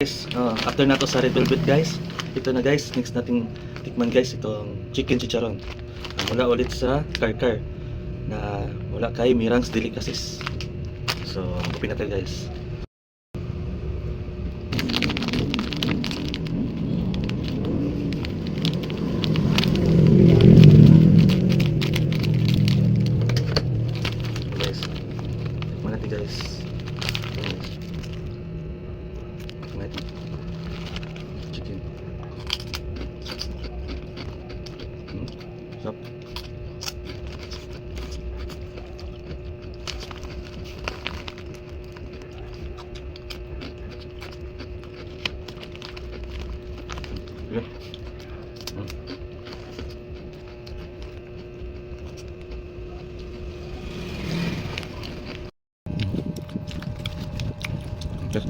Guys, after nato sa red velvet guys, ito na guys, next nating tikman guys, itong chicken chicharon. Mula ulit sa Karkar na wala kay Mirang's Delicacies. So, kupin natin guys. Guys, tikman natin guys. Tikman natin. Chicken. Sarap. Yun. Yes.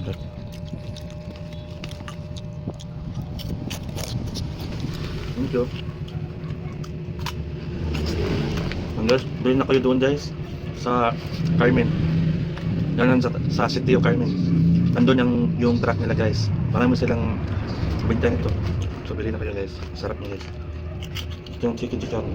Yes. Thank you. Guys, bilhin na kayo doon guys sa Carmen. Yan sa City of Carmen. Nandun yung truck nila guys. Marami silang benta nito. So bilhin na kayo guys. Sarap niya guys. Yung chicken chicharon.